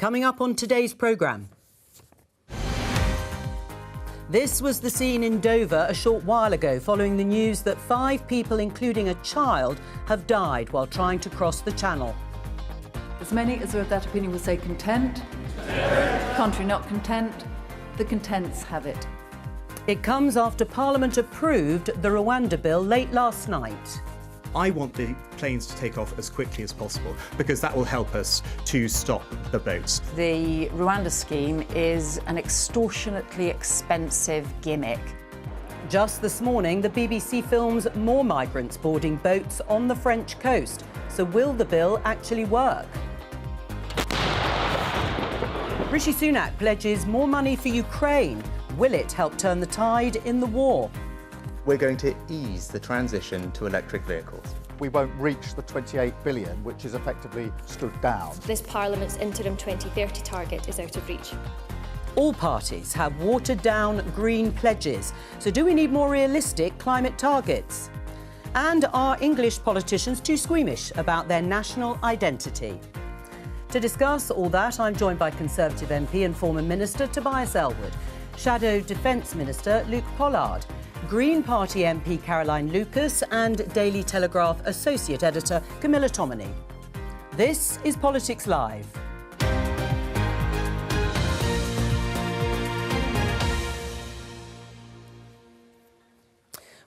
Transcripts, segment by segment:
Coming up on today's programme. This was the scene in Dover a short while ago following the news that 5 people, including a child, have died while trying to cross the channel. As many as are of that opinion will say content. Contrary not content. The contents have it. It comes after Parliament approved the Rwanda bill late last night. I want the planes to take off as quickly as possible because that will help us to stop the boats. The Rwanda scheme is an extortionately expensive gimmick. Just this morning, the BBC films more migrants boarding boats on the French coast. So will the bill actually work? Rishi Sunak pledges more money for Ukraine. Will it help turn the tide in the war? We're going to ease the transition to electric vehicles. We won't reach the 28 billion, which is effectively stood down. This Parliament's interim 2030 target is out of reach. All parties have watered-down green pledges. So do we need more realistic climate targets? And are English politicians too squeamish about their national identity? To discuss all that, I'm joined by Conservative MP and former Minister Tobias Ellwood, Shadow Defence Minister Luke Pollard, Green Party MP Caroline Lucas and Daily Telegraph Associate Editor Camilla Tominey. This is Politics Live.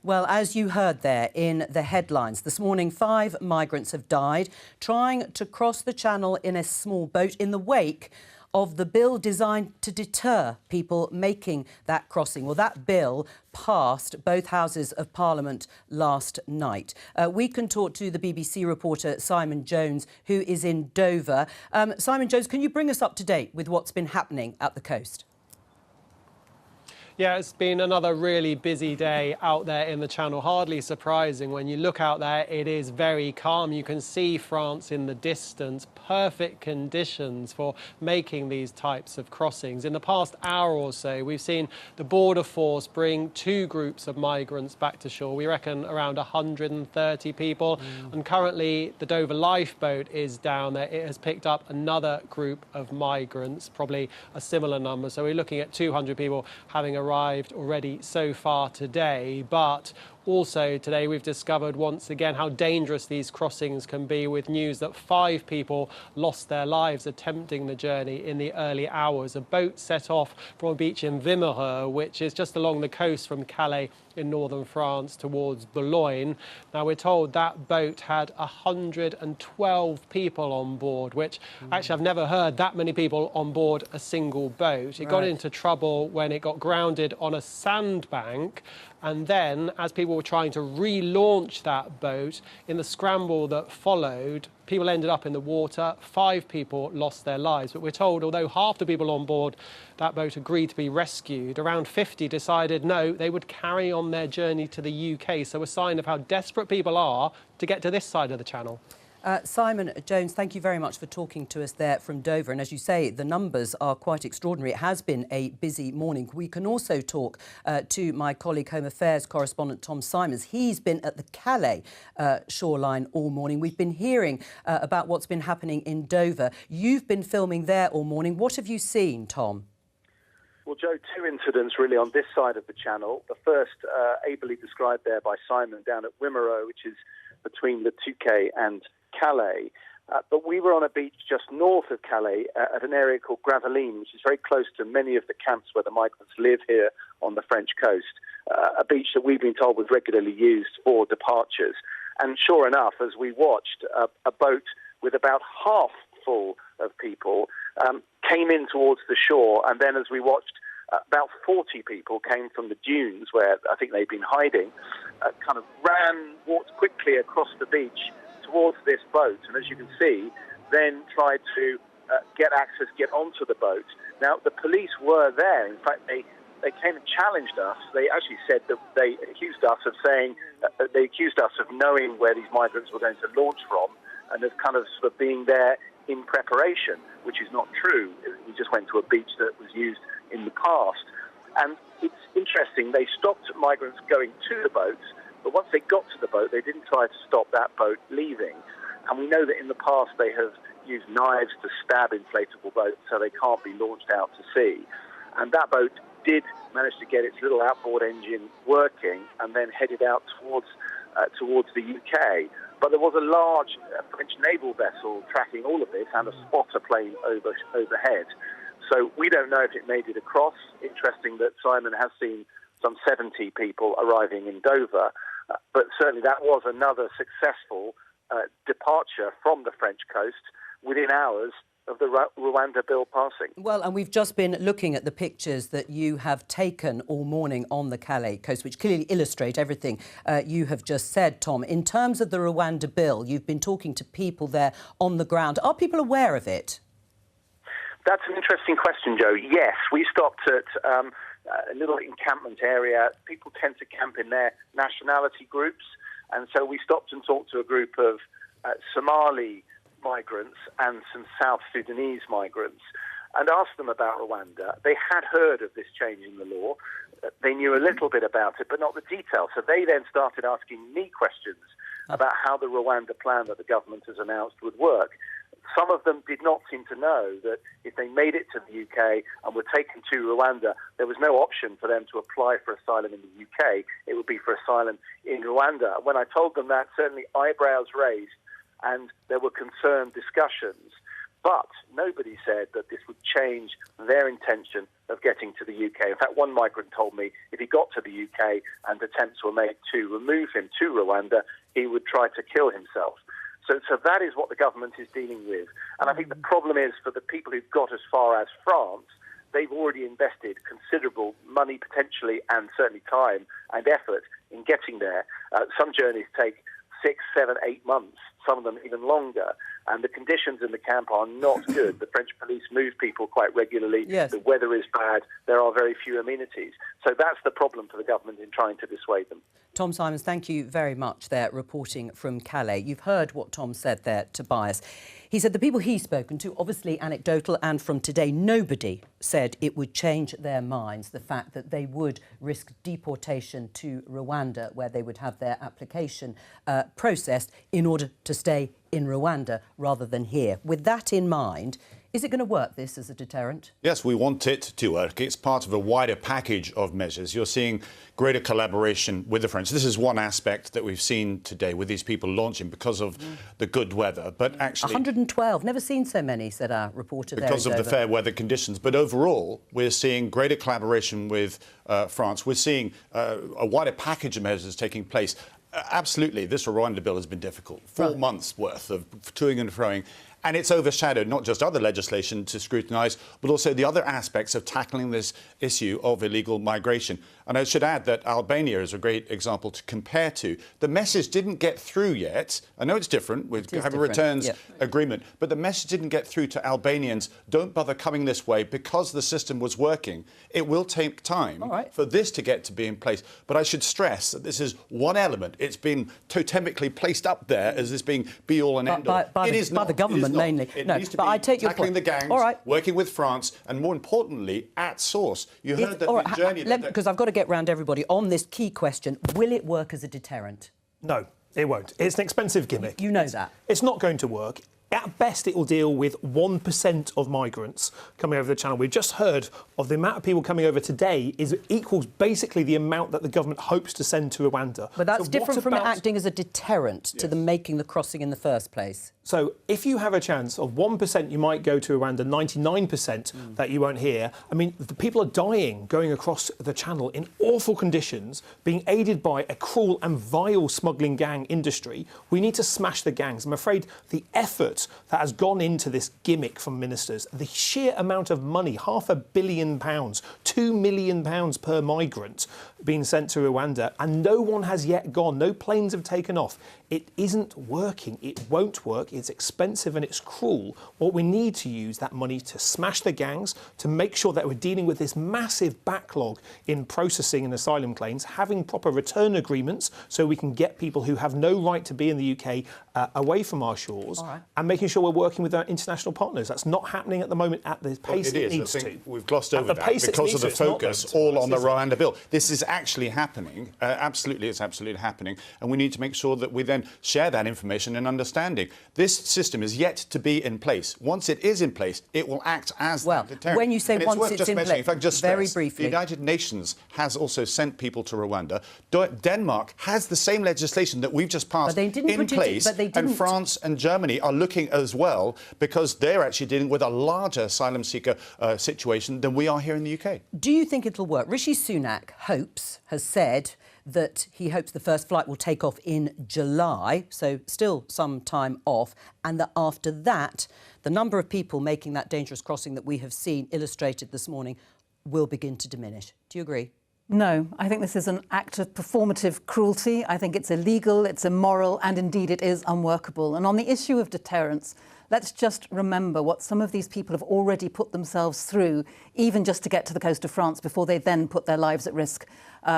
Well, as you heard there in the headlines, this morning 5 migrants have died trying to cross the channel in a small boat in the wake of the bill designed to deter people making that crossing. Well, that bill passed both Houses of Parliament last night. We can talk to the BBC reporter Simon Jones, who is in Dover. Simon Jones, can you bring us up to date with what's been happening at the coast? Yeah, it's been another really busy day out there in the Channel. Hardly surprising. When you look out there, it is very calm. You can see France in the distance. Perfect conditions for making these types of crossings. In the past hour or so, we've seen the border force bring 2 groups of migrants back to shore. We reckon around 130 people. And currently, the Dover lifeboat is down there. It has picked up another group of migrants, probably a similar number. So we're looking at 200 people having arrived already so far today. But also today we've discovered once again how dangerous these crossings can be, with news that 5 people lost their lives attempting the journey in the early hours. A boat set off from a beach in Wimereux, which is just along the coast from Calais in northern France towards Boulogne. Now, we're told that boat had 112 people on board, which actually I've never heard that many people on board a single boat. It got into trouble when it got grounded on a sandbank. And then, as people were trying to relaunch that boat, in the scramble that followed, people ended up in the water. 5 people lost their lives. But we're told, although half the people on board that boat agreed to be rescued, around 50 decided no, they would carry on their journey to the UK. So a sign of how desperate people are to get to this side of the Channel. Simon Jones, thank you very much for talking to us there from Dover. And as you say, the numbers are quite extraordinary. It has been a busy morning. We can also talk to my colleague, Home Affairs correspondent Tom Simons. He's been at the Calais shoreline all morning. We've been hearing about what's been happening in Dover. You've been filming there all morning. What have you seen, Tom? Well, Jo, 2 incidents really on this side of the Channel. The first, ably described there by Simon, down at Wimereux, which is between the Touquet and Calais. But we were on a beach just north of Calais at an area called Gravelines, which is very close to many of the camps where the migrants live here on the French coast. A beach that we've been told was regularly used for departures. And sure enough, as we watched, a boat with about half full of people came in towards the shore. And then as we watched, about 40 people came from the dunes where I think they'd been hiding, kind of walked quickly across the beach towards this boat, and as you can see, then tried to get onto the boat. Now, the police were there. In fact, they came and challenged us. They actually said that they accused us of knowing where these migrants were going to launch from, and of kind of sort of being there in preparation, which is not true. We just went to a beach that was used in the past. And it's interesting, they stopped migrants going to the boats, but once they got to the boat, they didn't try to stop that boat leaving. And we know that in the past they have use knives to stab inflatable boats so they can't be launched out to sea. And that boat did manage to get its little outboard engine working and then headed out towards the UK. But there was a large French naval vessel tracking all of this and a spotter plane overhead. So we don't know if it made it across. Interesting that Simon has seen some 70 people arriving in Dover. But certainly that was another successful departure from the French coast within hours of the Rwanda bill passing. Well, and we've just been looking at the pictures that you have taken all morning on the Calais coast, which clearly illustrate everything you have just said, Tom. In terms of the Rwanda bill, you've been talking to people there on the ground. Are people aware of it? That's an interesting question, Jo. Yes, we stopped at a little encampment area. People tend to camp in their nationality groups, and so we stopped and talked to a group of Somali migrants and some South Sudanese migrants and asked them about Rwanda. They had heard of this change in the law. They knew a little bit about it, but not the details. So they then started asking me questions about how the Rwanda plan that the government has announced would work. Some of them did not seem to know that if they made it to the UK and were taken to Rwanda, there was no option for them to apply for asylum in the UK. It would be for asylum in Rwanda. When I told them that, certainly eyebrows raised and there were concerned discussions. But nobody said that this would change their intention of getting to the UK. In fact, one migrant told me if he got to the UK and attempts were made to remove him to Rwanda, he would try to kill himself. So that is what the government is dealing with. And I think the problem is for the people who've got as far as France, they've already invested considerable money potentially and certainly time and effort in getting there. Some journeys take 6, 7, 8 months, some of them even longer. And the conditions in the camp are not good. The French police move people quite regularly. Yes. The weather is bad. There are very few amenities. So that's the problem for the government in trying to dissuade them. Tom Simons, thank you very much there, reporting from Calais. You've heard what Tom said there, Tobias. He said the people he's spoken to, obviously anecdotal, and from today, nobody said it would change their minds, the fact that they would risk deportation to Rwanda, where they would have their application processed in order to stay in Rwanda rather than here. With that in mind, is it going to work, this, as a deterrent? Yes, we want it to work. It's part of a wider package of measures. You're seeing greater collaboration with the French. This is one aspect that we've seen today with these people launching because of the good weather. But actually, 112, never seen so many, said our reporter there. Because of the fair weather conditions. But overall, we're seeing greater collaboration with France. We're seeing a wider package of measures taking place. Absolutely, this Rwanda bill has been difficult. 4 months worth of toing and froing. And it's overshadowed not just other legislation to scrutinise, but also the other aspects of tackling this issue of illegal migration. And I should add that Albania is a great example to compare to. The message didn't get through yet. I know it's different. We have a returns agreement. But the message didn't get through to Albanians. Don't bother coming this way because the system was working. It will take time for this to get to be in place. But I should stress that this is one element. It's been totemically placed up there as this being be-all and end-all. It is not. By the government. Mainly. It no, needs to but be I take your tackling point. the gangs, working with France, and more importantly, at source. You heard that the journey... Because I've got to get round everybody on this key question, will it work as a deterrent? No, it won't. It's an expensive gimmick. You know that. It's not going to work. At best, it will deal with 1% of migrants coming over the channel. We've just heard of the amount of people coming over today equals basically the amount that the government hopes to send to Rwanda. But that's different from it acting as a deterrent to them making the crossing in the first place. So if you have a chance of 1%, you might go to Rwanda, 99% that you won't hear. I mean, the people are dying going across the channel in awful conditions, being aided by a cruel and vile smuggling gang industry. We need to smash the gangs. I'm afraid the effort that has gone into this gimmick from ministers, the sheer amount of money, £500 million, £2 million per migrant being sent to Rwanda, and no one has yet gone. No planes have taken off. It isn't working. It won't work. It's expensive and it's cruel. What we need to use that money to smash the gangs, to make sure that we're dealing with this massive backlog in processing and asylum claims, having proper return agreements so we can get people who have no right to be in the UK away from our shores and making sure we're working with our international partners. That's not happening at the moment at the pace it needs to. We've glossed over that because of the focus all on the Rwanda bill. This is actually happening. Absolutely, it's absolutely happening. And we need to make sure that we then share that information and understanding. This system is yet to be in place. Once it is in place, it will act as that deterrent. When you say and once it's in place, if I just very stress, briefly. The United Nations has also sent people to Rwanda. Denmark has the same legislation that we've just passed in place, and France and Germany are looking as well because they're actually dealing with a larger asylum seeker situation than we are here in the UK. Do you think it'll work? Rishi Sunak has said that he hopes the first flight will take off in July, so still some time off, and that after that, the number of people making that dangerous crossing that we have seen illustrated this morning will begin to diminish. Do you agree? No, I think this is an act of performative cruelty. I think it's illegal, it's immoral, and indeed it is unworkable. And on the issue of deterrence, let's just remember what some of these people have already put themselves through, even just to get to the coast of France before they then put their lives at risk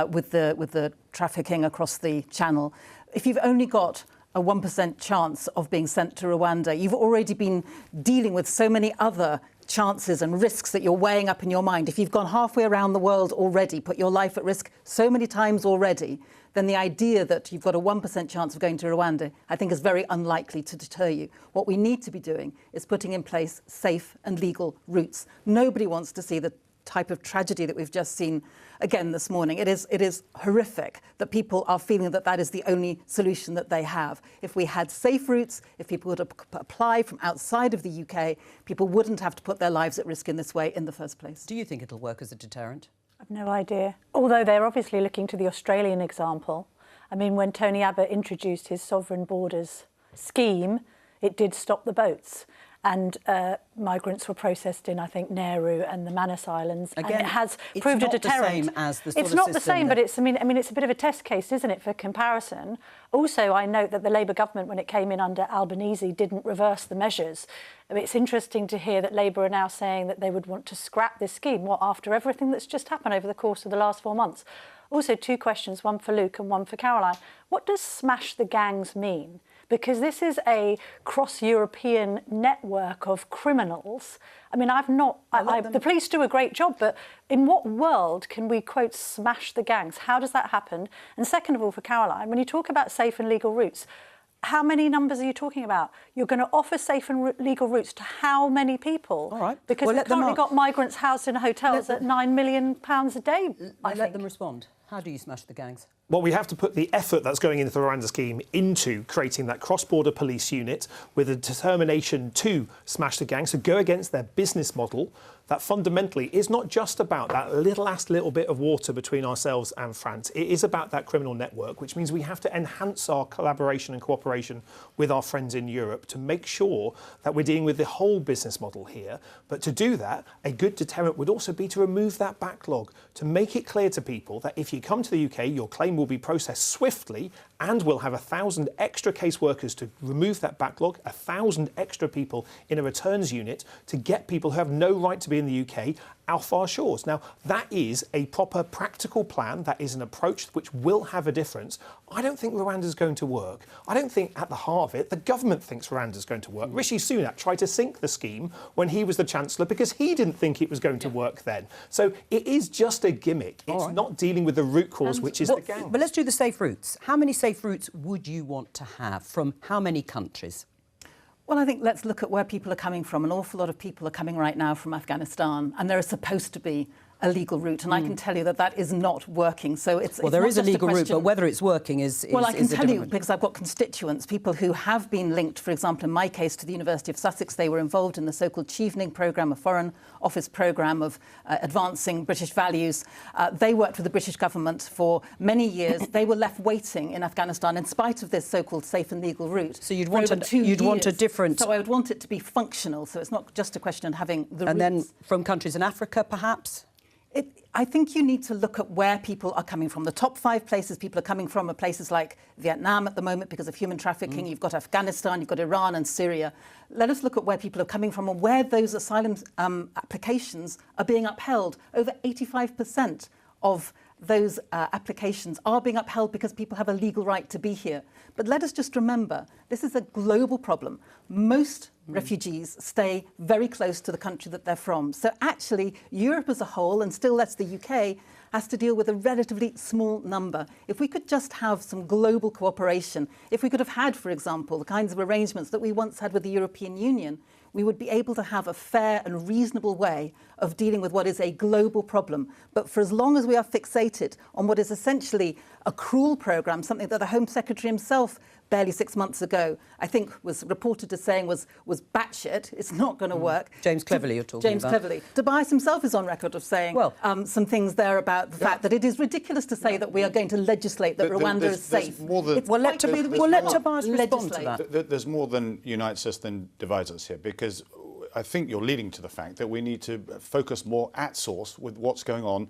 with the trafficking across the Channel. If you've only got a 1% chance of being sent to Rwanda, you've already been dealing with so many other chances and risks that you're weighing up in your mind. If you've gone halfway around the world already, put your life at risk so many times already, then the idea that you've got a 1% chance of going to Rwanda, I think is very unlikely to deter you. What we need to be doing is putting in place safe and legal routes. Nobody wants to see the type of tragedy that we've just seen again this morning. It is horrific that people are feeling that that is the only solution that they have. If we had safe routes, if people would apply from outside of the UK, people wouldn't have to put their lives at risk in this way in the first place. Do you think it'll work as a deterrent? I've no idea. Although they're obviously looking to the Australian example. I mean, when Tony Abbott introduced his sovereign borders scheme, it did stop the boats. And migrants were processed in, I think, Nauru and the Manus Islands. Again, and it has proved a deterrent. It's not the same as the sort It's of not the system same, that... but it's, I mean, it's a bit of a test case, isn't it, for comparison? Also, I note that the Labour government, when it came in under Albanese, didn't reverse the measures. I mean, it's interesting to hear that Labour are now saying that they would want to scrap this scheme, what, after everything that's just happened over the course of the last 4 months. Also, two questions, one for Luke and one for Caroline. What does smash the gangs mean? Because this is a cross-European network of criminals. I mean, the police do a great job, but in what world can we, quote, smash the gangs? How does that happen? And second of all, for Caroline, when you talk about safe and legal routes, how many numbers are you talking about? You're going to offer safe and legal routes to how many people? All right. Because we've currently got migrants housed in hotels at £9 million a day, Let them respond. How do you smash the gangs? Well, we have to put the effort that's going into the Rwanda scheme into creating that cross-border police unit with a determination to smash the gangs, to go against their business model that fundamentally is not just about that last little bit of water between ourselves and France. It is about that criminal network, which means we have to enhance our collaboration and cooperation with our friends in Europe to make sure that we're dealing with the whole business model here. But to do that, a good deterrent would also be to remove that backlog, to make it clear to people that if you come to the UK, your claim will be processed swiftly and we'll have 1,000 extra caseworkers to remove that backlog, 1,000 extra people in a returns unit to get people who have no right to be in the UK off our shores. Now, that is a proper practical plan. That is an approach which will have a difference. I don't think Rwanda's going to work. I don't think at the heart of it, the government thinks Rwanda's going to work. Rishi Sunak tried to sink the scheme when he was the Chancellor because he didn't think it was going to work then. So it is just a gimmick. It's not dealing with the root cause, which is the gang. But let's do the safe routes. How many safe routes would you want to have from how many countries? Well, I think let's look at where people are coming from. An awful lot of people are coming right now from Afghanistan, and there is supposed to be a legal route, and I can tell you that that is not working. So it's there is a legal route, but whether it's working is well, I can tell you because I've got constituents, people who have been linked, for example, in my case, to the University of Sussex. They were involved in the so-called Chevening programme, a Foreign Office programme of advancing British values. They worked with the British government for many years. They were left waiting in Afghanistan in spite of this so-called safe and legal route. So you'd want a different. So I would want it to be functional. So it's not just a question of having the. And then from countries in Africa, perhaps. I think you need to look at where people are coming from. The top 5 places people are coming from are places like Vietnam at the moment because of human trafficking. You've got Afghanistan, you've got Iran and Syria. Let us look at where people are coming from and where those asylum applications are being upheld. Over 85% of those applications are being upheld because people have a legal right to be here. But let us just remember, this is a global problem. Most refugees stay very close to the country that they're from. So actually, Europe as a whole, and still less the UK, has to deal with a relatively small number. If we could just have some global cooperation, if we could have had, for example, the kinds of arrangements that we once had with the European Union, we would be able to have a fair and reasonable way of dealing with what is a global problem. But for as long as we are fixated on what is essentially a cruel programme, something that the Home Secretary himself barely 6 months ago, I think, was reported as saying was batshit, it's not going to work. James Cleverly, you're talking James about. Cleverly. Tobias himself is on record of saying some things there about the fact that it is ridiculous to say that we are going to legislate that Rwanda is safe. Let Tobias respond to that. There's more than unites us than divides us here, because I think you're leading to the fact that we need to focus more at source with what's going on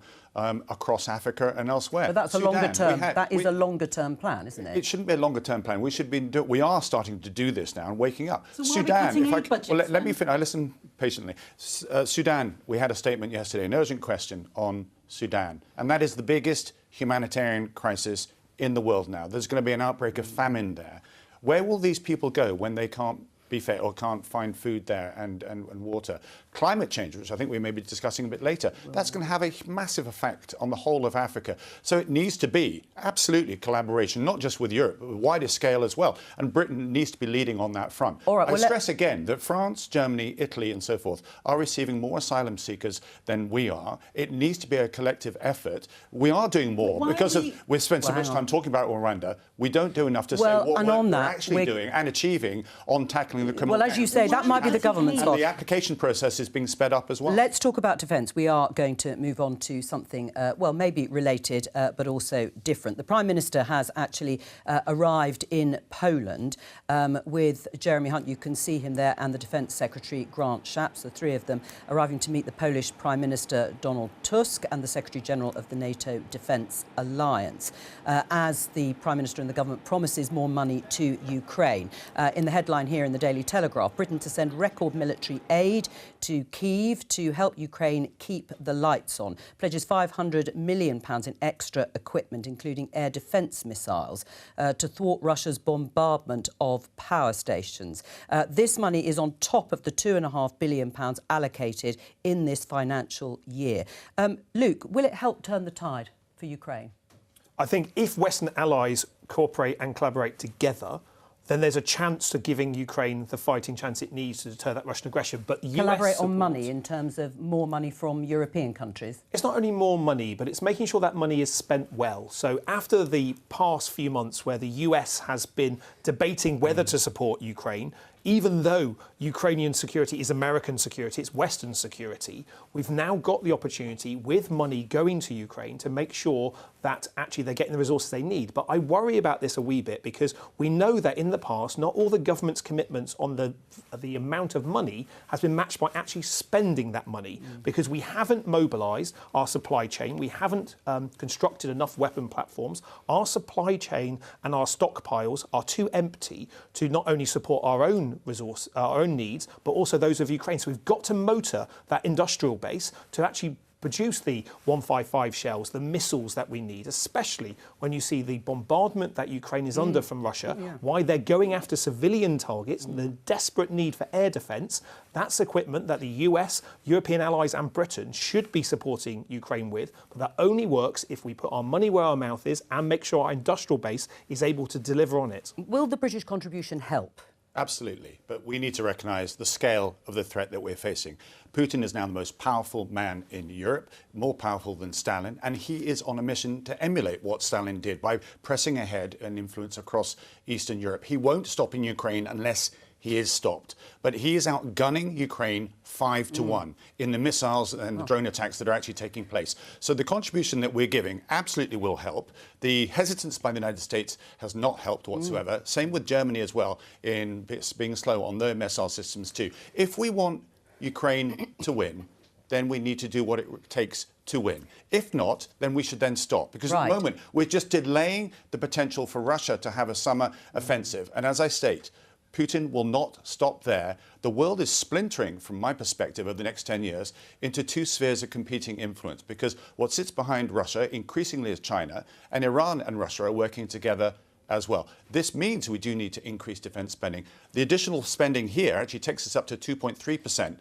across Africa and elsewhere. But that's a longer term. That is a longer term plan, isn't it? It shouldn't be a longer term plan. We are starting to do this now and waking up. So Sudan. Let me finish. I listen patiently. Sudan. We had a statement yesterday, an urgent question on Sudan, and that is the biggest humanitarian crisis in the world now. There's going to be an outbreak of famine there. Where will these people go when they can't be fed or can't find food there and water? Climate change, which I think we may be discussing a bit later, that's going to have a massive effect on the whole of Africa. So it needs to be absolutely collaboration, not just with Europe, but wider scale as well. And Britain needs to be leading on that front. All right, I stress again that France, Germany, Italy and so forth are receiving more asylum seekers than we are. It needs to be a collective effort. We are doing more because we've spent so much time talking about Rwanda. We don't do enough to say what we're actually doing and achieving on tackling the criminal. Well, as you say, that might be the government's fault. And the application process is being sped up as well. Let's talk about defence. We are going to move on to something, well, maybe related, but also different. The Prime Minister has actually arrived in Poland with Jeremy Hunt. You can see him there, and the Defence Secretary, Grant Shapps, the three of them arriving to meet the Polish Prime Minister, Donald Tusk, and the Secretary-General of the NATO Defence Alliance, as the Prime Minister and the government promises more money to Ukraine. In the headline here in the Daily Telegraph, Britain to send record military aid to Kyiv to help Ukraine keep the lights on. Pledges £500 million in extra equipment, including air defence missiles, to thwart Russia's bombardment of power stations. This money is on top of the £2.5 billion allocated in this financial year. Luke, will it help turn the tide for Ukraine? I think if Western allies cooperate and collaborate together, then there's a chance to giving Ukraine the fighting chance it needs to deter that Russian aggression. But collaborate on money in terms of more money from European countries? It's not only more money, but it's making sure that money is spent well. So after the past few months where the US has been debating whether to support Ukraine, even though Ukrainian security is American security, it's Western security, we've now got the opportunity with money going to Ukraine to make sure that actually they're getting the resources they need. But I worry about this a wee bit because we know that in the past, not all the government's commitments on the amount of money has been matched by actually spending that money because we haven't mobilised our supply chain, we haven't constructed enough weapon platforms, our supply chain and our stockpiles are too empty to not only support our own resource, our own needs, but also those of Ukraine. So we've got to motor that industrial base to actually produce the 155 shells, the missiles that we need, especially when you see the bombardment that Ukraine is under from Russia, why they're going after civilian targets, and the desperate need for air defence. That's equipment that the US, European allies and Britain should be supporting Ukraine with, but that only works if we put our money where our mouth is and make sure our industrial base is able to deliver on it. Will the British contribution help? Absolutely, but we need to recognise the scale of the threat that we're facing. Putin is now the most powerful man in Europe, more powerful than Stalin, and he is on a mission to emulate what Stalin did by pressing ahead and influence across Eastern Europe. He won't stop in Ukraine unless he is stopped. But he is outgunning Ukraine 5-1 in the missiles and the drone attacks that are actually taking place. So the contribution that we're giving absolutely will help. The hesitance by the United States has not helped whatsoever. Same with Germany as well, in being slow on their missile systems too. If we want Ukraine to win, then we need to do what it takes to win. If not, then we should then stop. Because at the moment, we're just delaying the potential for Russia to have a summer offensive. And as I state, Putin will not stop there. The world is splintering, from my perspective, over the next 10 years into two spheres of competing influence, because what sits behind Russia increasingly is China, and Iran and Russia are working together as well. This means we do need to increase defence spending. The additional spending here actually takes us up to 2.3%.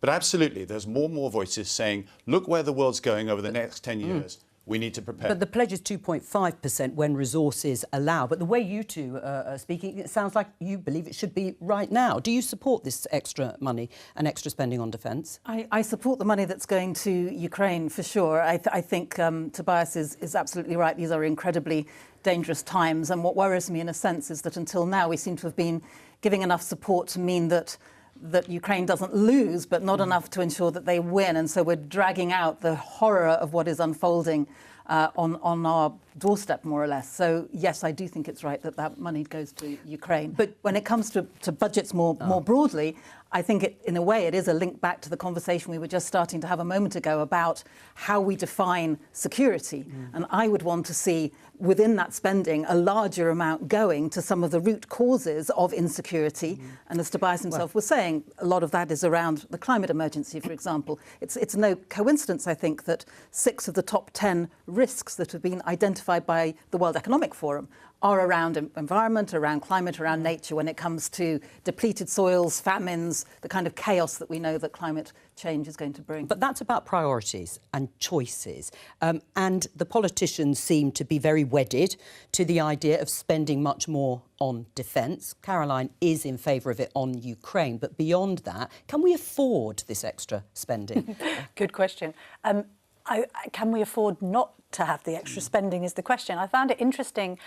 But absolutely, there's more and more voices saying, look where the world's going over the next 10 years. We need to prepare. But the pledge is 2.5% when resources allow. But the way you two are speaking, it sounds like you believe it should be right now. Do you support this extra money and extra spending on defence? I support the money that's going to Ukraine, for sure. I think Tobias is absolutely right. These are incredibly dangerous times. And what worries me, in a sense, is that until now we seem to have been giving enough support to mean that Ukraine doesn't lose, but not enough to ensure that they win. And so we're dragging out the horror of what is unfolding on our doorstep, more or less. So, yes, I do think it's right that that money goes to Ukraine. But when it comes to budgets more broadly, I think, in a way, it is a link back to the conversation we were just starting to have a moment ago about how we define security. And I would want to see, within that spending, a larger amount going to some of the root causes of insecurity. And as Tobias himself was saying, a lot of that is around the climate emergency, for example. It's no coincidence, I think, that 6 of the top 10 risks that have been identified by the World Economic Forum are around environment, around climate, around nature, when it comes to depleted soils, famines, the kind of chaos that we know that climate change is going to bring. But that's about priorities and choices. And the politicians seem to be very wedded to the idea of spending much more on defence. Caroline is in favour of it on Ukraine. But beyond that, can we afford this extra spending? Good question. Can we afford not to have the extra spending is the question. I found it interesting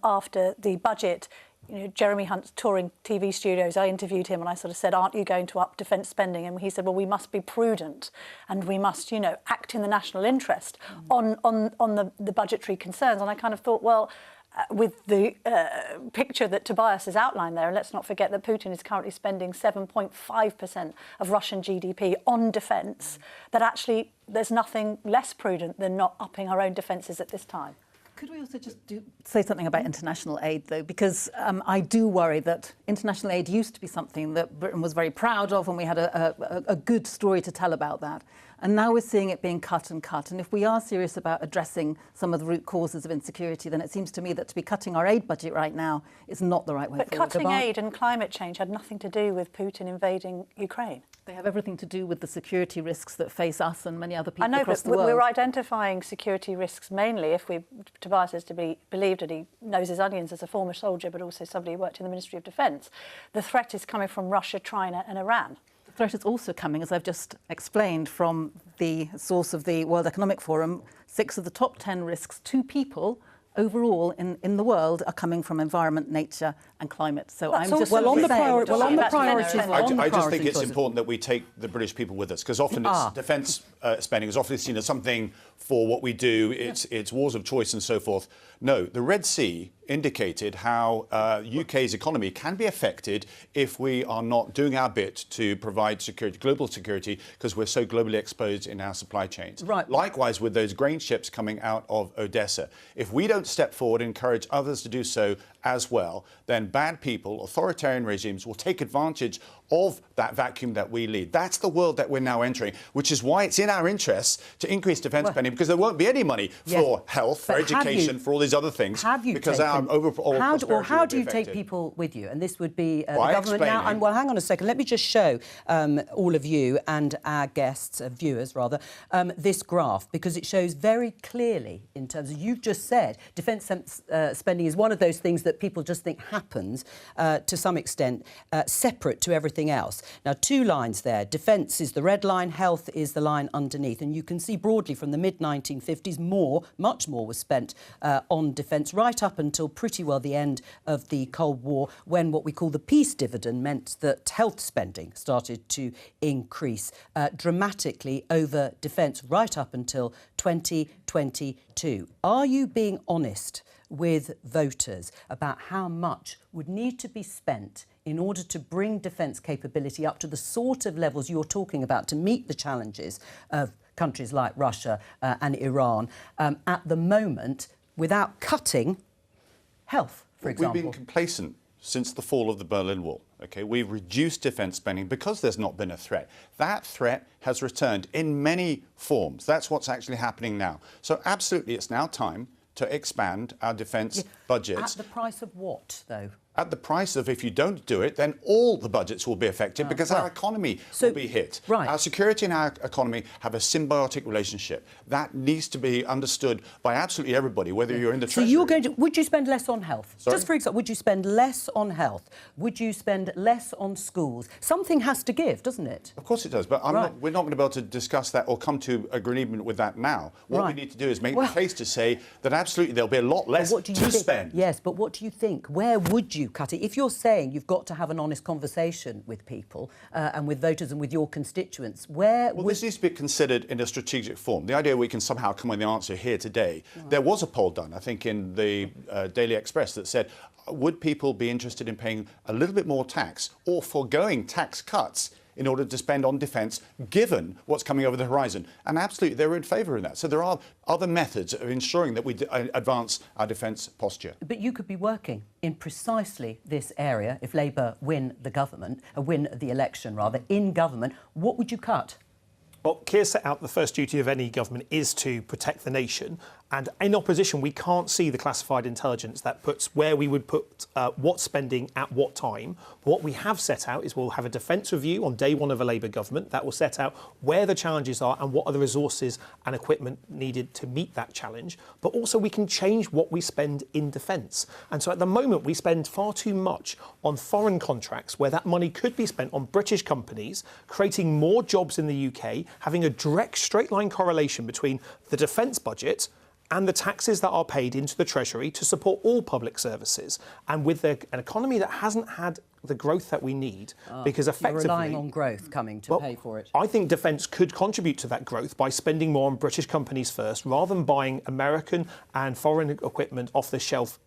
after the budget. You know, Jeremy Hunt's touring TV studios, I interviewed him and I sort of said, aren't you going to up defence spending? And he said, well, we must be prudent and we must, you know, act in the national interest on the budgetary concerns. And I kind of thought, well, with the picture that Tobias has outlined there, and let's not forget that Putin is currently spending 7.5% of Russian GDP on defence, that actually there's nothing less prudent than not upping our own defences at this time. Could we also just say something about international aid, though? Because I do worry that international aid used to be something that Britain was very proud of, and we had a good story to tell about that. And now we're seeing it being cut and cut. And if we are serious about addressing some of the root causes of insecurity, then it seems to me that to be cutting our aid budget right now is not the right way forward. But cutting aid and climate change had nothing to do with Putin invading Ukraine. They have everything to do with the security risks that face us and many other people across the world. I know, but we're identifying security risks mainly, if Tobias is to be believed, and he knows his onions as a former soldier, but also somebody who worked in the Ministry of Defence. The threat is coming from Russia, China and Iran. The threat is also coming, as I've just explained, from the source of the World Economic Forum. 6 of the top 10 risks to people overall in the world are coming from environment, nature and climate. So I'm just on the priorities. I just think it's important that we take the British people with us, because often it's defence spending is often seen as something for what we do. It's wars of choice and so forth. No, the Red Sea indicated how UK's economy can be affected if we are not doing our bit to provide security, global security, because we're so globally exposed in our supply chains. Right. Likewise with those grain ships coming out of Odessa. If we don't step forward and encourage others to do so as well, then bad people, authoritarian regimes will take advantage of that vacuum that we lead. That's the world that we're now entering, which is why it's in our interests to increase defence spending, because there won't be any money for health, for education, for all these other things. Because our overall how do you take people with you? And this would be the government now. And well, hang on a second. Let me just show all of you and our guests, viewers rather, this graph, because it shows very clearly, in terms of, you've just said, defence spending is one of those things that people just think happens to some extent, separate to everything else. Now, 2 lines there. Defence is the red line, health is the line underneath. And you can see broadly from the mid-1950s, much more was spent on defence right up until pretty well the end of the Cold War, when what we call the peace dividend meant that health spending started to increase dramatically over defence right up until 2022. Are you being honest with voters about how much would need to be spent in order to bring defence capability up to the sort of levels you're talking about to meet the challenges of countries like Russia and Iran at the moment, without cutting health, for example? We've been complacent since the fall of the Berlin Wall. Okay, we've reduced defence spending because there's not been a threat. That threat has returned in many forms. That's what's actually happening now. So absolutely, it's now time to expand our defence budgets. At the price of what, though? At the price of, if you don't do it, then all the budgets will be affected because our economy will be hit. Right. Our security and our economy have a symbiotic relationship. That needs to be understood by absolutely everybody, whether you're in the Treasury. So you're going to... Would you spend less on health? Sorry? Just for example, would you spend less on health? Would you spend less on schools? Something has to give, doesn't it? Of course it does, but we're not going to be able to discuss that or come to agreement with that now. What we need to do is make the case to say that absolutely there'll be a lot less to spend. Yes, but what do you think? Where would you cut it? If you're saying you've got to have an honest conversation with people and with voters and with your constituents, this needs to be considered in a strategic form. The idea we can somehow come with the answer here today. There was a poll done, I think, in the Daily Express that said, would people be interested in paying a little bit more tax or foregoing tax cuts in order to spend on defence, given what's coming over the horizon? And absolutely, they were in favour of that. So there are other methods of ensuring that we advance our defence posture. But you could be working in precisely this area if Labour win the election, rather, in government. What would you cut? Well, Keir set out the first duty of any government is to protect the nation. And in opposition, we can't see the classified intelligence that puts where we would put what spending at what time. What we have set out is we'll have a defence review on day one of a Labour government that will set out where the challenges are and what are the resources and equipment needed to meet that challenge. But also we can change what we spend in defence. And so at the moment, we spend far too much on foreign contracts where that money could be spent on British companies, creating more jobs in the UK, having a direct straight line correlation between the defence budget and the taxes that are paid into the Treasury to support all public services. And with an economy that hasn't had the growth that we need, because effectively... You're relying on growth coming to pay for it. I think defence could contribute to that growth by spending more on British companies first, rather than buying American and foreign equipment off the shelf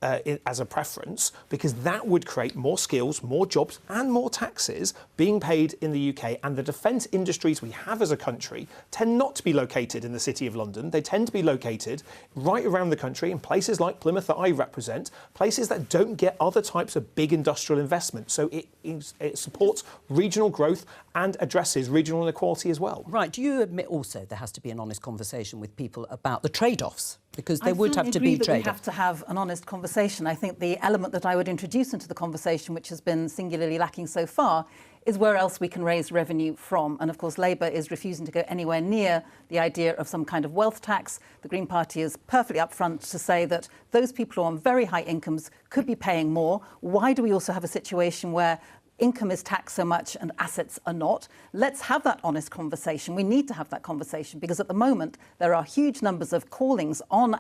as a preference, because that would create more skills, more jobs and more taxes being paid in the UK. And the defence industries we have as a country tend not to be located in the City of London. They tend to be located right around the country in places like Plymouth that I represent, places that don't get other types of big industrial investment. So it supports regional growth and addresses regional inequality as well. Right. Do you admit also there has to be an honest conversation with people about the trade-offs? Because there would have to be trade-offs. We have to have an honest conversation. I think the element that I would introduce into the conversation, which has been singularly lacking so far, is where else we can raise revenue from. And of course, Labour is refusing to go anywhere near the idea of some kind of wealth tax. The Green Party is perfectly upfront to say that those people who are on very high incomes could be paying more. Why do we also have a situation where income is taxed so much and assets are not? Let's have that honest conversation. We need to have that conversation because at the moment there are huge numbers of callings on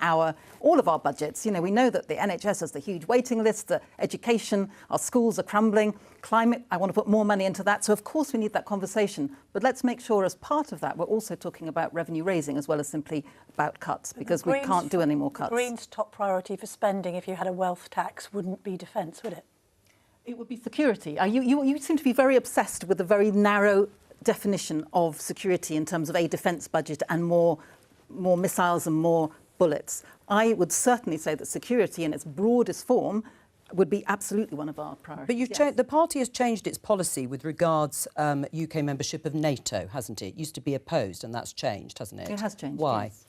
all of our budgets. You know, we know that the NHS has the huge waiting list, the education, our schools are crumbling. Climate, I want to put more money into that. So of course we need that conversation. But let's make sure as part of that we're also talking about revenue raising as well as simply about cuts, because we can't do any more cuts. Green's top priority for spending, if you had a wealth tax, wouldn't be defence, would it? It would be security. You seem to be very obsessed with the very narrow definition of security in terms of a defence budget and more missiles and more bullets. I would certainly say that security in its broadest form would be absolutely one of our priorities. But the party has changed its policy with regards UK membership of NATO, hasn't it? It used to be opposed, and that's changed, hasn't it? It has changed. Why? Yes.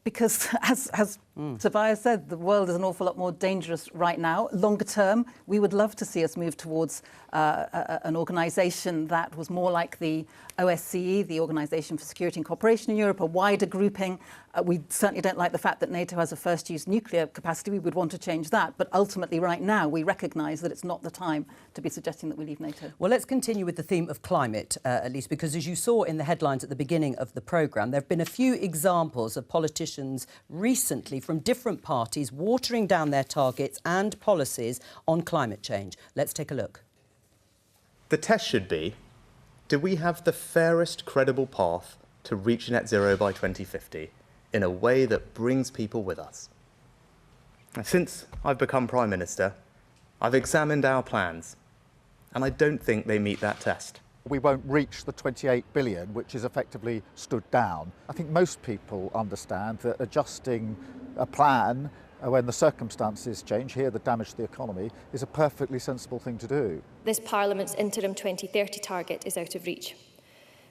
Because, as Tobias said, the world is an awful lot more dangerous right now. Longer term, we would love to see us move towards an organisation that was more like the OSCE, the Organisation for Security and Cooperation in Europe, a wider grouping. We certainly don't like the fact that NATO has a first-use nuclear capacity. We would want to change that. But ultimately, right now, we recognise that it's not the time to be suggesting that we leave NATO. Well, let's continue with the theme of climate, at least, because as you saw in the headlines at the beginning of the programme, there have been a few examples of politicians recently from different parties watering down their targets and policies on climate change. Let's take a look. The test should be, do we have the fairest credible path to reach net zero by 2050 in a way that brings people with us? Now, since I've become Prime Minister, I've examined our plans, and I don't think they meet that test. We won't reach the 28 billion, which is effectively stood down. I think most people understand that adjusting a plan when the circumstances change, here the damage to the economy, is a perfectly sensible thing to do. This Parliament's interim 2030 target is out of reach.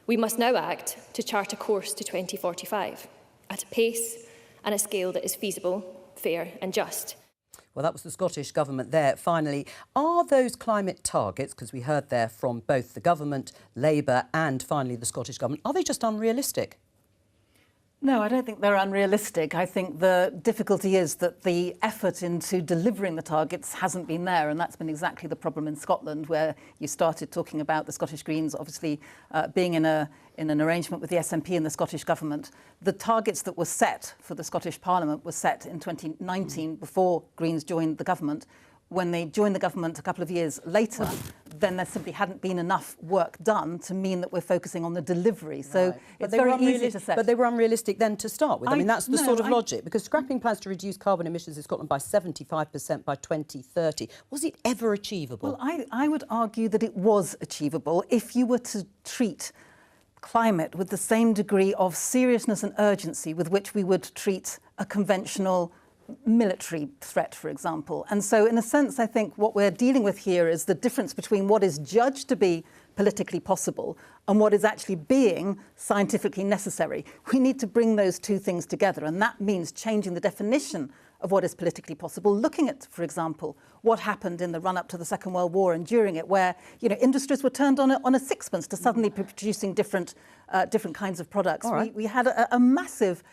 We must now act to chart a course to 2045 at a pace and a scale that is feasible, fair and just. Well, that was the Scottish Government there. Finally, are those climate targets, because we heard there from both the Government, Labour and finally the Scottish Government, are they just unrealistic? No, I don't think they're unrealistic. I think the difficulty is that the effort into delivering the targets hasn't been there, and that's been exactly the problem in Scotland, where you started talking about the Scottish Greens obviously being in an arrangement with the SNP and the Scottish Government. The targets that were set for the Scottish Parliament were set in 2019 before Greens joined the government. When they joined the government a couple of years later, then there simply hadn't been enough work done to mean that we're focusing on the delivery. So it's very easy to set. But they were unrealistic then to start with. I mean, that's the sort of logic, because scrapping plans to reduce carbon emissions in Scotland by 75% by 2030. Was it ever achievable? Well, I would argue that it was achievable if you were to treat climate with the same degree of seriousness and urgency with which we would treat a conventional military threat, for example. And so, in a sense, I think what we're dealing with here is the difference between what is judged to be politically possible and what is actually being scientifically necessary. We need to bring those two things together, and that means changing the definition of what is politically possible, looking at, for example, what happened in the run-up to the Second World War and during it, where industries were turned on a sixpence to suddenly producing different kinds of products. Right. We had a massive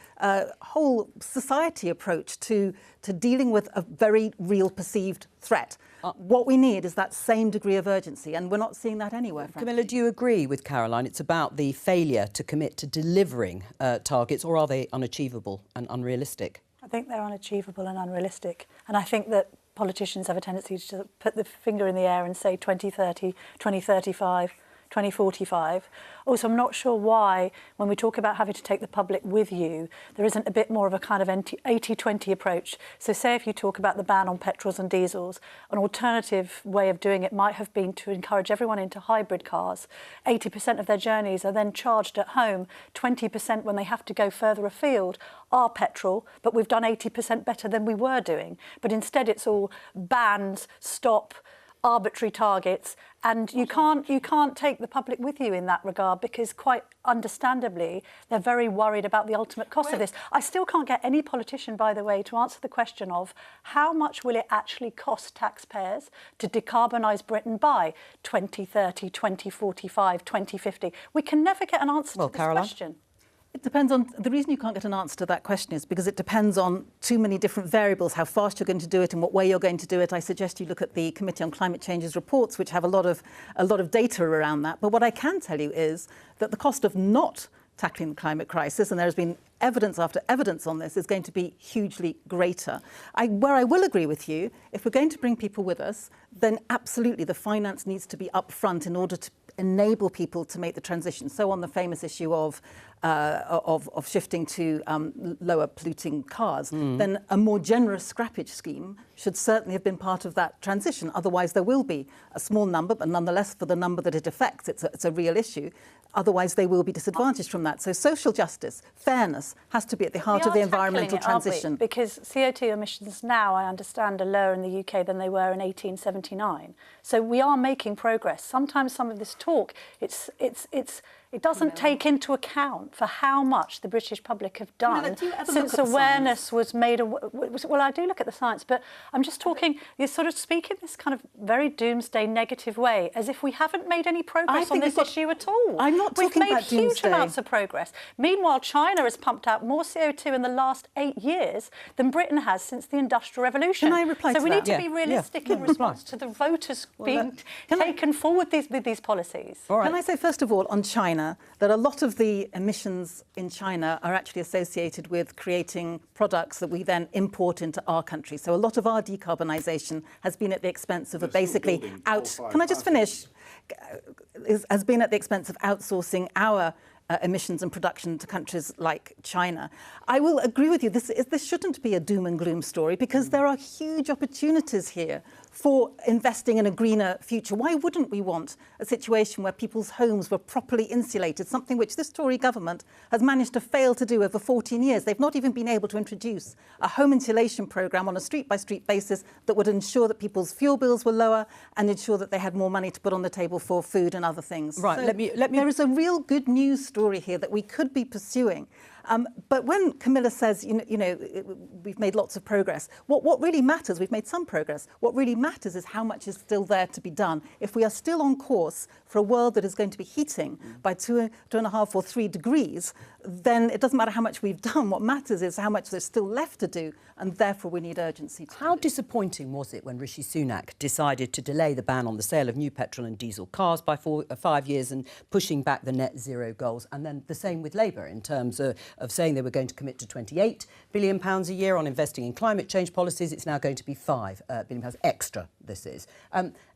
whole society approach to dealing with a very real perceived threat. What we need is that same degree of urgency, and we're not seeing that anywhere, frankly. Camilla, do you agree with Caroline? It's about the failure to commit to delivering targets, or are they unachievable and unrealistic? I think they're unachievable and unrealistic. And I think that politicians have a tendency to put the finger in the air and say 2030, 2035, 2045. Also, I'm not sure why, when we talk about having to take the public with you, there isn't a bit more of a kind of 80-20 approach. So say if you talk about the ban on petrols and diesels, an alternative way of doing it might have been to encourage everyone into hybrid cars. 80% of their journeys are then charged at home. 20% when they have to go further afield are petrol, but we've done 80% better than we were doing. But instead it's all bans, stop, arbitrary targets, and you can't take the public with you in that regard, because quite understandably they're very worried about the ultimate cost of this. I still can't get any politician, by the way, to answer the question of how much will it actually cost taxpayers to decarbonise Britain by 2030, 2045, 2050. We can never get an answer to this question. It depends on, the reason you can't get an answer to that question is because it depends on too many different variables, how fast you're going to do it and what way you're going to do it. I suggest you look at the Committee on Climate Change's reports, which have a lot of data around that. But what I can tell you is that the cost of not tackling the climate crisis, and there has been evidence after evidence on this, is going to be hugely greater. Where I will agree with you, if we're going to bring people with us, then absolutely the finance needs to be up front in order to enable people to make the transition. So on the famous issue of shifting to lower polluting cars, then a more generous scrappage scheme should certainly have been part of that transition. Otherwise, there will be a small number, but nonetheless, for the number that it affects, it's a real issue. Otherwise, they will be disadvantaged from that. So social justice, fairness, has to be at the heart of the environmental transition. Because CO2 emissions now, I understand, are lower in the UK than they were in 1879. So we are making progress. Sometimes some of this talk, it doesn't take into account for how much the British public have done since awareness was made. Well, I do look at the science, but I'm just talking, you're sort of speaking this kind of very doomsday negative way, as if we haven't made any progress on this issue at all. I'm not talking about doomsday. We've made huge amounts of progress. Meanwhile, China has pumped out more CO2 in the last 8 years than Britain has since the Industrial Revolution. Can I reply to that? So we need to be realistic in response to the voters being taken forward with these policies. All right. Can I say, first of all, on China, that a lot of the emissions in China are actually associated with creating products that we then import into our country. So a lot of our decarbonisation has been at the expense of Can I just finish? Has been at the expense of outsourcing our emissions and production to countries like China. I will agree with you, this shouldn't be a doom and gloom story, because there are huge opportunities here for investing in a greener future. Why wouldn't we want a situation where people's homes were properly insulated, something which this Tory government has managed to fail to do over 14 years? They've not even been able to introduce a home insulation programme on a street-by-street basis that would ensure that people's fuel bills were lower and ensure that they had more money to put on the table for food and other things. Right, So let me... There is a real good news story here that we could be pursuing. But when Camilla says, we've made lots of progress, what really matters, we've made some progress, what really matters is how much is still there to be done. If we are still on course for a world that is going to be heating by 2.5 or 3 degrees, then it doesn't matter how much we've done. What matters is how much there's still left to do, and therefore we need urgency. How disappointing was it when Rishi Sunak decided to delay the ban on the sale of new petrol and diesel cars by 5 years and pushing back the net zero goals, and then the same with Labour in terms of saying they were going to commit to £28 billion a year on investing in climate change policies? It's now going to be £5 billion extra, this is.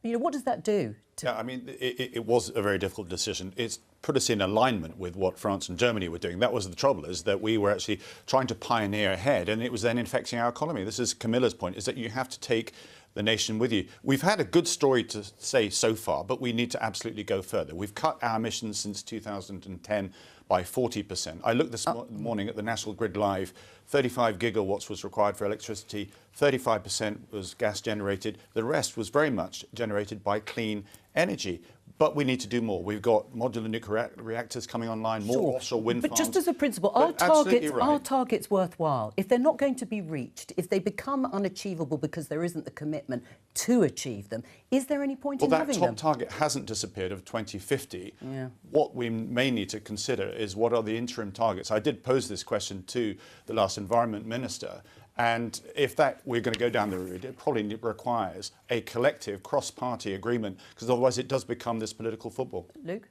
What does that do? Yeah, I mean, it was a very difficult decision. It's put us in alignment with what France and Germany were doing. That was the trouble, is that we were actually trying to pioneer ahead, and it was then infecting our economy. This is Camilla's point, is that you have to take the nation with you. We've had a good story to say so far, but we need to absolutely go further. We've cut our emissions since 2010 by 40%. I looked this morning at the National Grid Live. 35 gigawatts was required for electricity, 35% was gas generated. The rest was very much generated by clean energy. But we need to do more. We've got modular nuclear reactors coming online, more offshore wind farms. But just as a principle, are targets worthwhile? If they're not going to be reached, if they become unachievable because there isn't the commitment to achieve them, is there any point in having them? Well, that top target hasn't disappeared of 2050. Yeah. What we may need to consider is what are the interim targets. I did pose this question to the last Environment Minister. And if we're going to go down the route, it probably requires a collective cross-party agreement, because otherwise it does become this political football. Luke?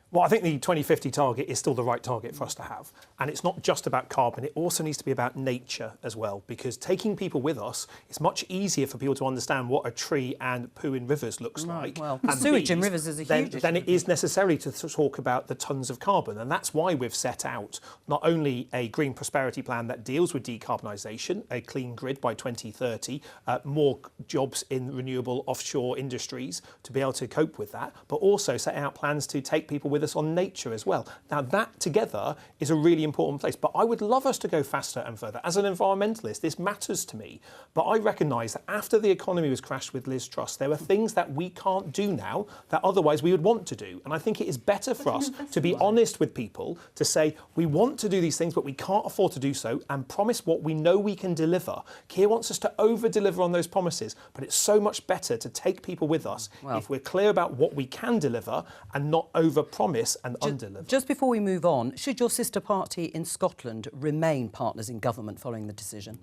Well, I think the 2050 target is still the right target for us to have. And it's not just about carbon, it also needs to be about nature as well, because taking people with us, it's much easier for people to understand what a tree and poo in rivers looks like. Well, sewage in rivers is a huge issue. Then it is necessary to talk about the tonnes of carbon. And that's why we've set out not only a green prosperity plan that deals with decarbonisation, a clean grid by 2030, more jobs in renewable offshore industries to be able to cope with that, but also set out plans to take people with us on nature as well. Now, that together is a really important place. But I would love us to go faster and further. As an environmentalist, this matters to me. But I recognise that after the economy was crashed with Liz Truss, there are things that we can't do now that otherwise we would want to do. And I think it is better for us to be honest with people, to say we want to do these things, but we can't afford to do so, and promise what we know we can deliver. Keir wants us to over-deliver on those promises, but it's so much better to take people with us if we're clear about what we can deliver and not over-promise and undeliver. Just before we move on, should your sister party in Scotland remain partners in government following the decision?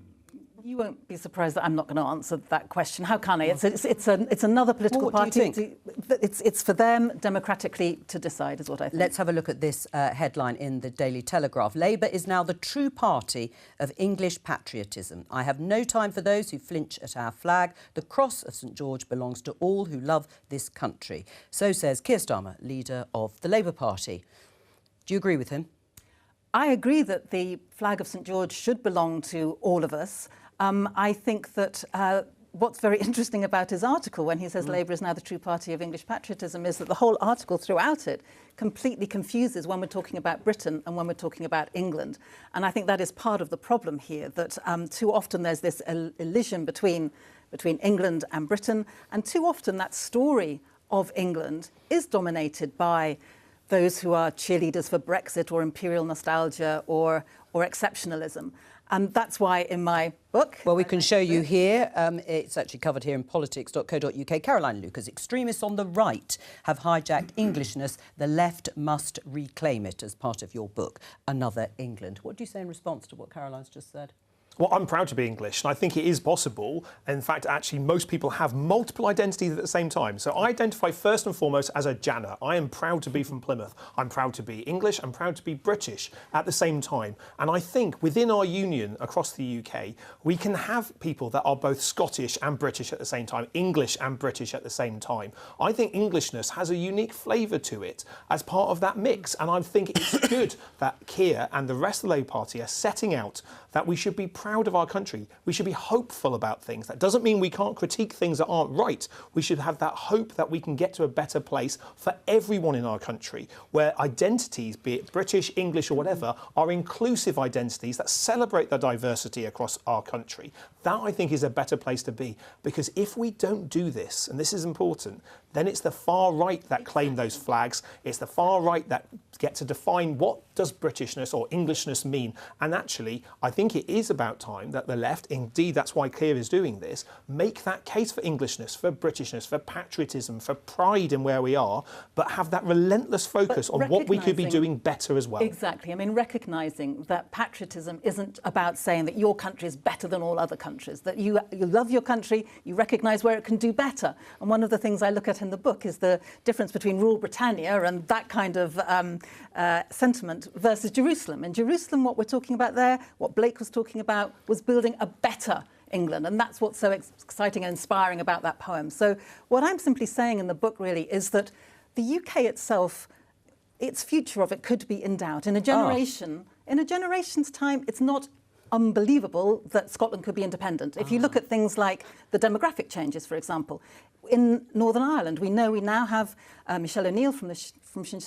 You won't be surprised that I'm not going to answer that question. How can I? It's another political party. What do you think? It's for them democratically to decide, is what I think. Let's have a look at this headline in the Daily Telegraph. Labour is now the true party of English patriotism. I have no time for those who flinch at our flag. The cross of St George belongs to all who love this country. So says Keir Starmer, leader of the Labour Party. Do you agree with him? I agree that the flag of St George should belong to all of us. I think that what's very interesting about his article when he says Labour is now the true party of English patriotism is that the whole article throughout it completely confuses when we're talking about Britain and when we're talking about England. And I think that is part of the problem here, that too often there's this elision between England and Britain, and too often that story of England is dominated by those who are cheerleaders for Brexit or imperial nostalgia or exceptionalism. And that's why in my book... Well, we can show you here. It's actually covered here in politics.co.uk. Caroline Lucas, extremists on the right have hijacked Englishness. The left must reclaim it, as part of your book, Another England. What do you say in response to what Caroline's just said? Well, I'm proud to be English, and I think it is possible. In fact, actually, most people have multiple identities at the same time. So I identify first and foremost as a Janner. I am proud to be from Plymouth. I'm proud to be English. I'm proud to be British at the same time. And I think within our union across the UK, we can have people that are both Scottish and British at the same time, English and British at the same time. I think Englishness has a unique flavour to it as part of that mix. And I think it's good that Keir and the rest of the Labour Party are setting out that we should be proud of our country. We should be hopeful about things. That doesn't mean we can't critique things that aren't right. We should have that hope that we can get to a better place for everyone in our country, where identities, be it British, English or whatever, are inclusive identities that celebrate the diversity across our country. That, I think, is a better place to be. Because if we don't do this, and this is important, then it's the far right that claim those flags. It's the far right that get to define what does Britishness or Englishness mean. And actually, I think it is about time that the left, indeed that's why Clear is doing this, make that case for Englishness, for Britishness, for patriotism, for pride in where we are, but have that relentless focus on what we could be doing better as well. Exactly. I mean, recognising that patriotism isn't about saying that your country is better than all other countries, that you love your country, you recognise where it can do better. And one of the things I look at in the book is the difference between Rule Britannia and that kind of sentiment versus Jerusalem. In Jerusalem, what we're talking about there, what Blake was talking about, was building a better England. And that's what's so exciting and inspiring about that poem. So what I'm simply saying in the book really is that the UK itself, its future of it could be in doubt. In a generation, in a generation's time, it's not unbelievable that Scotland could be independent. If you look at things like the demographic changes, for example, in Northern Ireland, we know we now have Michelle O'Neill from Sinn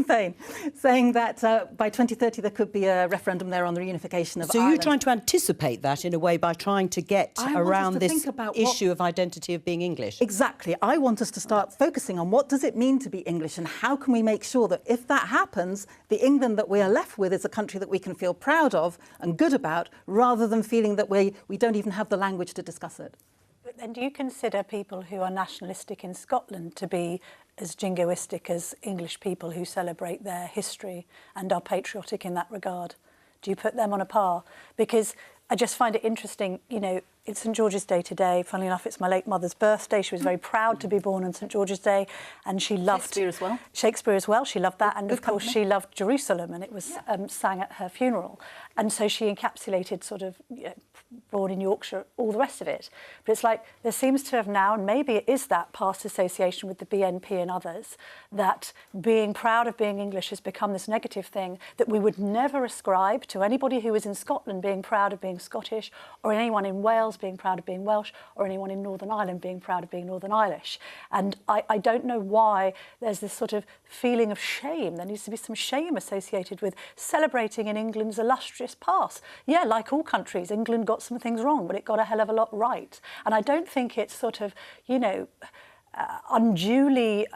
Féin, saying that by 2030 there could be a referendum there on the reunification of Ireland. So you're trying to anticipate that in a way by trying to get around this issue of identity of being English? Exactly. I want us to start focusing on what does it mean to be English and how can we make sure that if that happens, the England that we are left with is a country that we can feel proud of and good about, rather than feeling that we don't even have the language to discuss it. And do you consider people who are nationalistic in Scotland to be as jingoistic as English people who celebrate their history and are patriotic in that regard? Do you put them on a par? Because I just find it interesting, you know, it's St George's Day today. Funnily enough, it's my late mother's birthday. She was very proud to be born on St George's Day, and she loved Shakespeare as well. Shakespeare as well. She loved that, and of course company. she loved Jerusalem, and it was sang at her funeral. And so she encapsulated sort of born in Yorkshire, all the rest of it. But it's like there seems to have now, and maybe it is that past association with the BNP and others, that being proud of being English has become this negative thing that we would never ascribe to anybody who was in Scotland being proud of being Scottish, or anyone in Wales being proud of being Welsh, or anyone in Northern Ireland being proud of being Northern Irish. And I don't know why there's this sort of feeling of shame. There needs to be some shame associated with celebrating in England's illustrious past. Yeah, like all countries, England got some things wrong, but it got a hell of a lot right. And I don't think it's sort of, you know, unduly,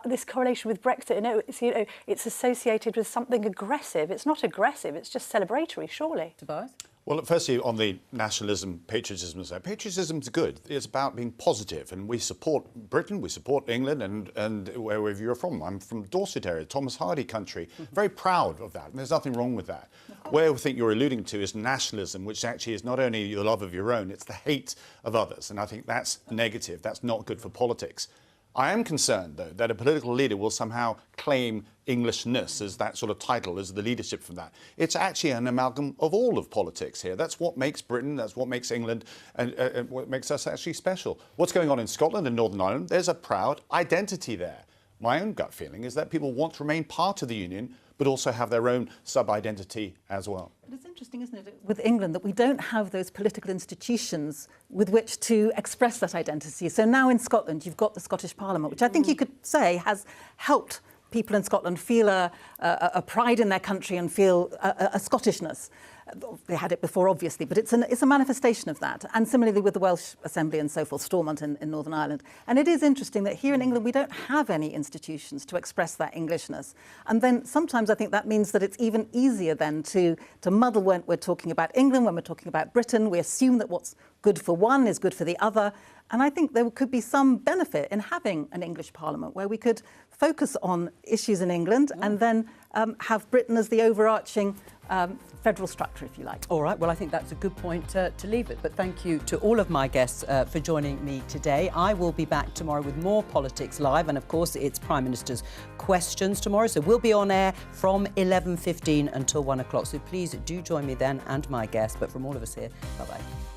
this correlation with Brexit, you know, it's associated with something aggressive. It's not aggressive, it's just celebratory, surely. Tobias? Well, firstly, on the nationalism, patriotism, patriotism's good. It's about being positive, and we support Britain, we support England, and wherever you're from. I'm from Dorset area, Thomas Hardy country. Very proud of that, and there's nothing wrong with that. Where I think you're alluding to is nationalism, which actually is not only your love of your own, it's the hate of others, and I think that's negative. That's not good for politics. I am concerned, though, that a political leader will somehow claim Englishness as that sort of title, as the leadership from that. It's actually an amalgam of all of politics here. That's what makes Britain, that's what makes England, and what makes us actually special. What's going on in Scotland and Northern Ireland, there's a proud identity there. My own gut feeling is that people want to remain part of the Union, but also have their own sub-identity as well. But it's interesting, isn't it, with England, that we don't have those political institutions with which to express that identity. So now in Scotland, you've got the Scottish Parliament, which I think you could say has helped people in Scotland feel a pride in their country and feel a Scottishness. They had it before, obviously, but it's a manifestation of that. And similarly with the Welsh Assembly and so forth, Stormont in Northern Ireland. And it is interesting that here in England, we don't have any institutions to express that Englishness. And then sometimes I think that means that it's even easier then to muddle when we're talking about England, when we're talking about Britain. We assume that what's good for one is good for the other. And I think there could be some benefit in having an English Parliament where we could focus on issues in England and then have Britain as the overarching federal structure, if you like. All right, well, I think that's a good point to leave it. But thank you to all of my guests for joining me today. I will be back tomorrow with more Politics Live. And, of course, it's Prime Minister's Questions tomorrow. So we'll be on air from 11:15 until 1 o'clock. So please do join me then and my guests. But from all of us here, bye-bye.